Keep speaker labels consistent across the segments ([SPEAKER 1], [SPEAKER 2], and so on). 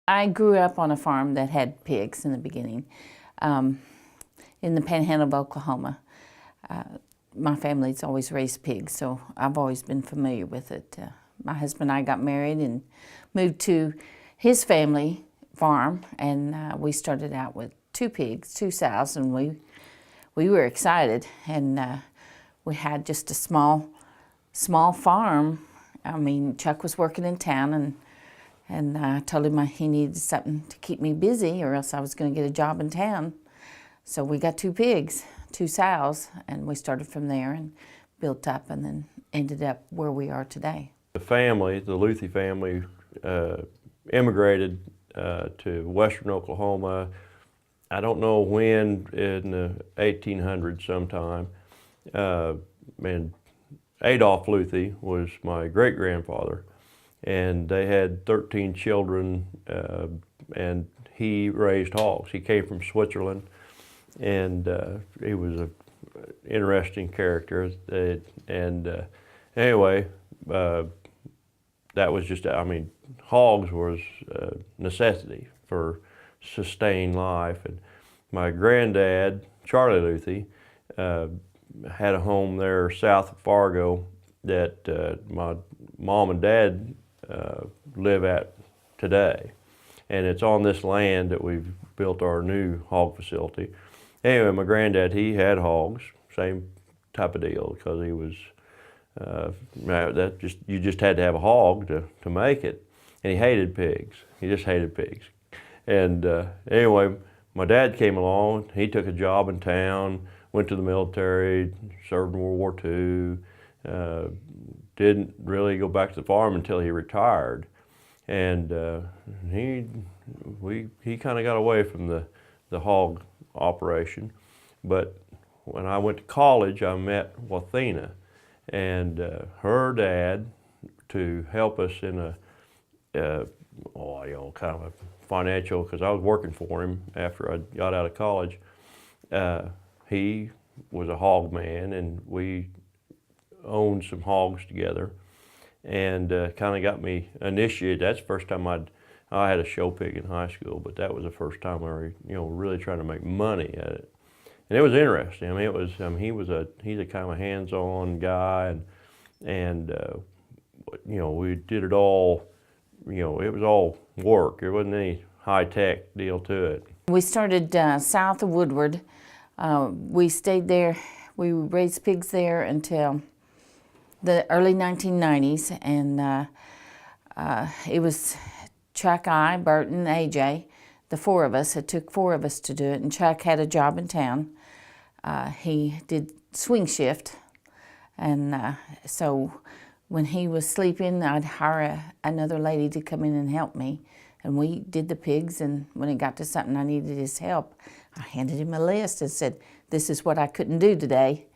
[SPEAKER 1] I grew up on a farm that had pigs in the beginning, in the panhandle of Oklahoma. My family's always raised pigs, so I've always been familiar with it. My husband and I got married and moved to his family farm, and we started out with 2 pigs, 2 sows, and we were excited. And we had just a small farm. I mean, Chuck was working in town, and I told him he needed something to keep me busy or else I was going to get a job in town. So we got 2 pigs, 2 sows, and we started from there and built up and then ended up where we are today.
[SPEAKER 2] The family, the Luthi family, immigrated to western Oklahoma. I don't know when, in the 1800s sometime. And Adolph Luthi was my great-grandfather. And they had 13 children, and he raised hogs. He came from Switzerland, and he was an interesting character. Anyway, that was just, I mean, hogs was a necessity for sustained life. And my granddad, Charlie Luthi, had a home there south of Fargo that my mom and dad live at today. And it's on this land that we've built our new hog facility. Anyway, my granddad, he had hogs, same type of deal, because he was, you just had to have a hog to make it. And he hated pigs. He just hated pigs. And anyway, my dad came along. He took a job in town, went to the military, served in World War II, didn't really go back to the farm until he retired. And he kind of got away from the hog operation. But when I went to college, I met Wathina, and her dad, to help us in a kind of a financial, because I was working for him after I got out of college. He was a hog man, and we owned some hogs together, and kind of got me initiated. That's the first time I had a show pig in high school, but that was the first time I were, really trying to make money at it. And it was interesting. I mean, he's a kind of a hands-on guy, and we did it all. It was all work. There wasn't any high-tech deal to it.
[SPEAKER 1] We started south of Woodward. We stayed there. We raised pigs there until the early 1990s, and it was Chuck, I, Burton, AJ, the 4 of us. It took 4 of us to do it, and Chuck had a job in town. He did swing shift, and so when he was sleeping, I'd hire another lady to come in and help me, and we did the pigs. And when it got to something I needed his help, I handed him a list and said, "This is what I couldn't do today."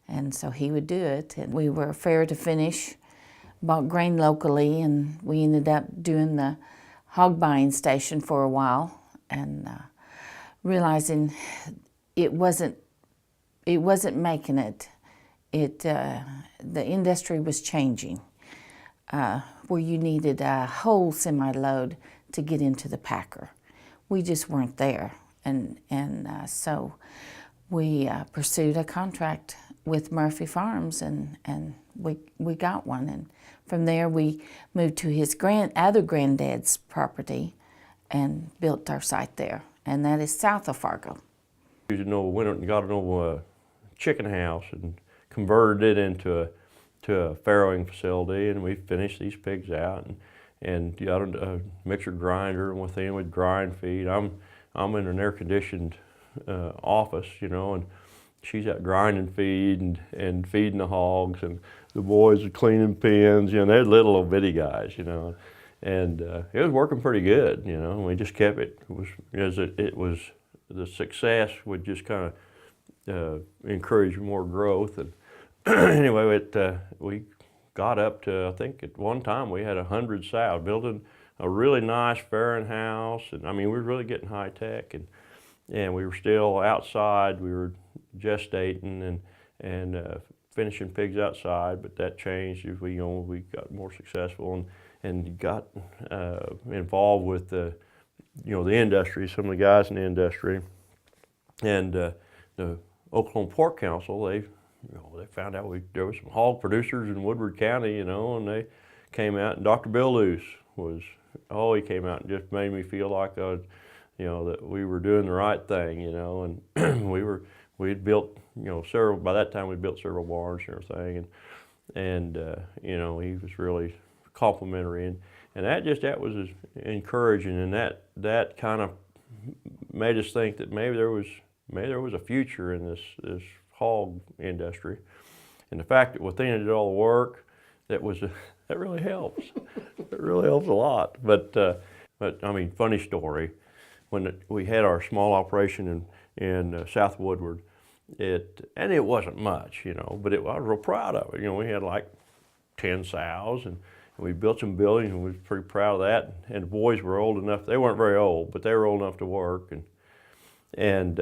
[SPEAKER 1] And so he would do it. And we were fair to finish, bought grain locally, and we ended up doing the hog buying station for a while, and realizing it wasn't making it. The industry was changing, where you needed a whole semi-load to get into the packer. We just weren't there, and so we pursued a contract with Murphy Farms, and we got one. And from there we moved to his other granddad's property and built our site there, and that is south of Fargo.
[SPEAKER 2] We went and got an old chicken house and converted it into a farrowing facility, and we finished these pigs out and got a mixer grinder, and Wathina would grind feed. I'm in an air-conditioned office, and she's out grinding feed and feeding the hogs, and the boys are cleaning pens. They're little bitty guys, and it was working pretty good. We just kept it. It was the success would just kind of encourage more growth. And anyway, we got up to, I think at one time we had 100 sows, building a really nice farrowing house, and I mean, we were really getting high tech, and we were still outside. We were gestating and finishing pigs outside, but that changed as we got more successful and got involved with the the industry, some of the guys in the industry, and the okPORK Council, they found out there was some hog producers in Woodward County, and they came out, and Dr. Bill Luce he came out and just made me feel like that we were doing the right thing, and we'd built, by that time we'd built several barns and everything, and he was really complimentary, and that was encouraging, and that kind of made us think that maybe there was a future in this hog industry, and the fact that Wathina did all the work, that really helps. It really helps a lot. But I mean, funny story. When we had our small operation in South Woodward, it wasn't much, but I was real proud of it. We had like 10 sows, and we built some buildings, and we were pretty proud of that. And the boys were old enough; they weren't very old, but they were old enough to work. And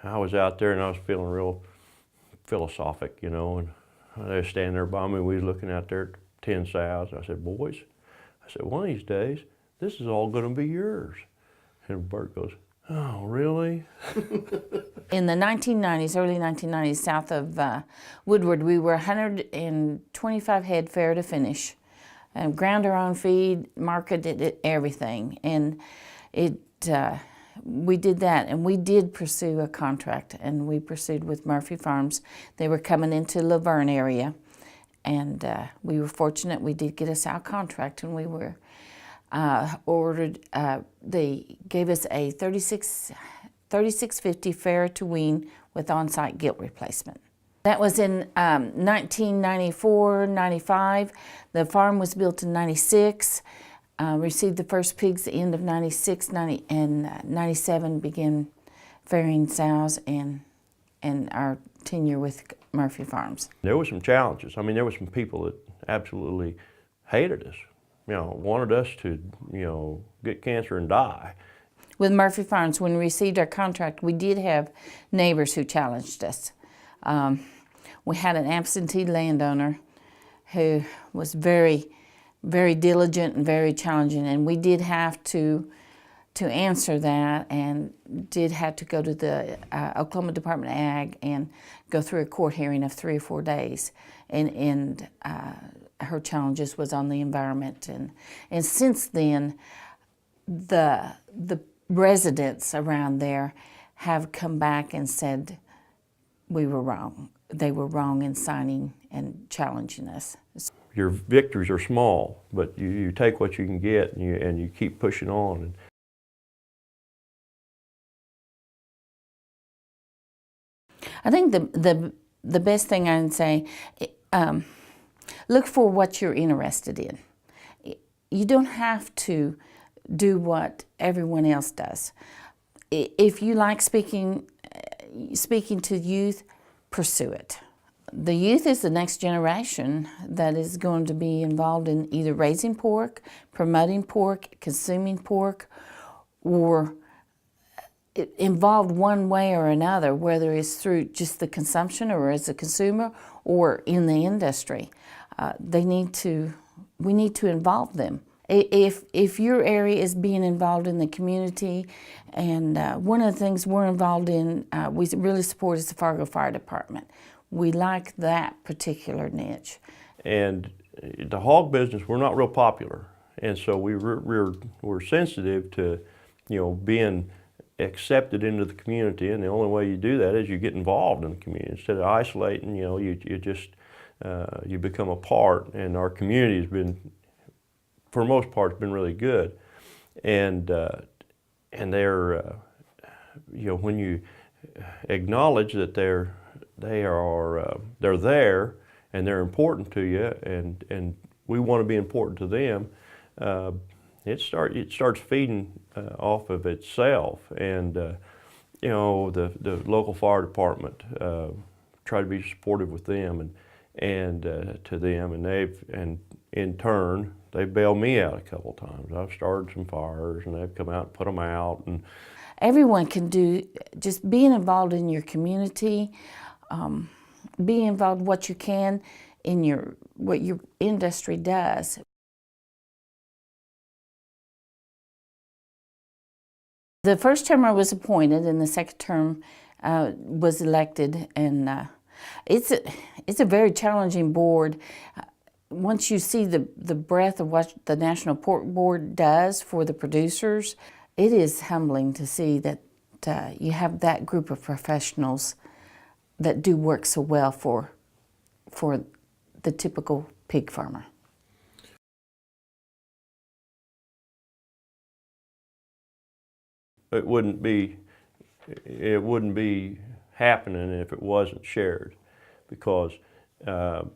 [SPEAKER 2] I was out there, and I was feeling real philosophic, and they were standing there by me. We was looking out there at 10 sows. I said, "Boys," one of these days, this is all going to be yours. And Bert goes, "Oh, really?"
[SPEAKER 1] In the 1990s, early 1990s, south of Woodward, we were 125 head fair to finish. Ground our own feed, marketed it, everything. And we did that, and we did pursue a contract, and we pursued with Murphy Farms. They were coming into Laverne area, and we were fortunate. We did get a sow contract, and we were ordered. They gave us a 3650 fair to wean with on-site gilt replacement. That was in 1994, 95. The farm was built in 96. Received the first pigs at the end of 96, and 97 began fairing sows and our tenure with Murphy Farms.
[SPEAKER 2] There were some challenges. I mean, there were some people that absolutely hated us, wanted us to, get cancer and die.
[SPEAKER 1] With Murphy Farms, when we received our contract, we did have neighbors who challenged us. We had an absentee landowner who was very, very diligent and very challenging, and we did have to answer that, and did have to go to the Oklahoma Department of Ag and go through a court hearing of 3 or 4 days, and her challenges was on the environment, and since then the residents around there have come back and said we were wrong. They were wrong in signing and challenging us.
[SPEAKER 2] Your victories are small, but you take what you can get, and you keep pushing on.
[SPEAKER 1] I think the best thing I can say, look for what you're interested in. You don't have to do what everyone else does. If you like speaking to youth, pursue it. The youth is the next generation that is going to be involved in either raising pork, promoting pork, consuming pork, or involved one way or another, whether it's through just the consumption or as a consumer or in the industry. We need to involve them. If your area is being involved in the community, and one of the things we're involved in, we really support is the Fargo Fire Department. We like that particular niche.
[SPEAKER 2] And the hog business, we're not real popular, and so we're sensitive to, being accepted into the community, and the only way you do that is you get involved in the community. Instead of isolating, you just you become a part, and our community has been, for the most part, it's been really good, and they're when you acknowledge that they're there and they're important to you, and we want to be important to them, it starts feeding off of itself, and the local fire department try to be supportive with them and to them, and in turn they bailed me out a couple times. I've started some fires, and they've come out and put them out. And
[SPEAKER 1] everyone can do, just being involved in your community, be involved what you can in what your industry does. The first term I was appointed, and the second term was elected, and it's a very challenging board. Once you see the breadth of what the National Pork Board does for the producers, it is humbling to see that you have that group of professionals that do work so well for the typical pig farmer.
[SPEAKER 2] It wouldn't be happening if it wasn't shared, because and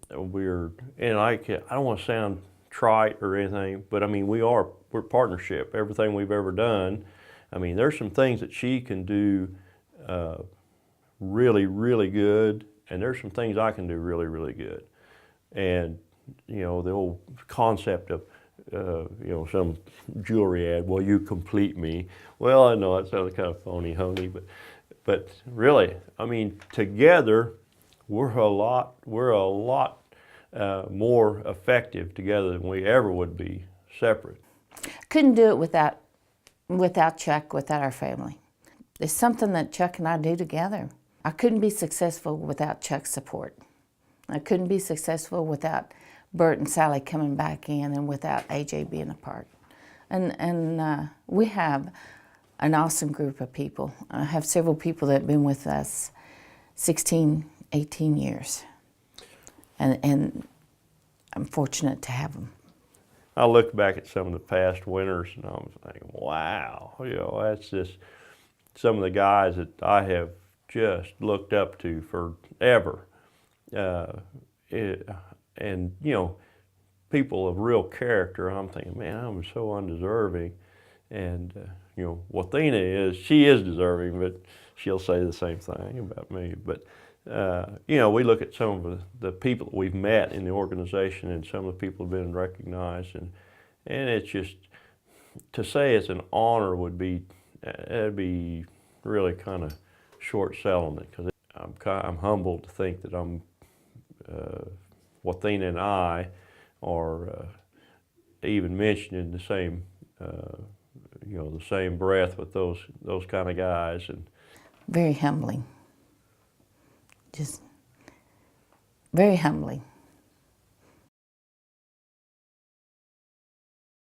[SPEAKER 2] I don't want to sound trite or anything, but I mean we're partnership. Everything we've ever done, I mean there's some things that she can do really, really good, and there's some things I can do really, really good. And you know, the old concept of you know, some jewelry ad, well, you complete me. Well, I know that sounds kind of phony, honey, but really, I mean, together we're a lot more effective together than we ever would be separate.
[SPEAKER 1] Couldn't do it without Chuck, without our family. It's something that Chuck and I do together. I couldn't be successful without Chuck's support. I couldn't be successful without Bert and Sally coming back in, and without AJ being a part. And we have an awesome group of people. I have several people that have been with us 16, 18 years. And I'm fortunate to have them.
[SPEAKER 2] I look back at some of the past winners and I'm thinking, wow, you know, that's just some of the guys that I have just looked up to forever. And, you know, people of real character, I'm thinking, man, I'm so undeserving. And, you know, Wathina she is deserving, but she'll say the same thing about me. But, you know, we look at some of the people that we've met in the organization, and some of the people have been recognized. And it's just, to say it's an honor would be, it'd be really kind of short selling it, because I'm humbled to think that Wathina and I are even mentioned in the same, you know, the same breath with those kind of guys. And
[SPEAKER 1] very humbling, just very humbling.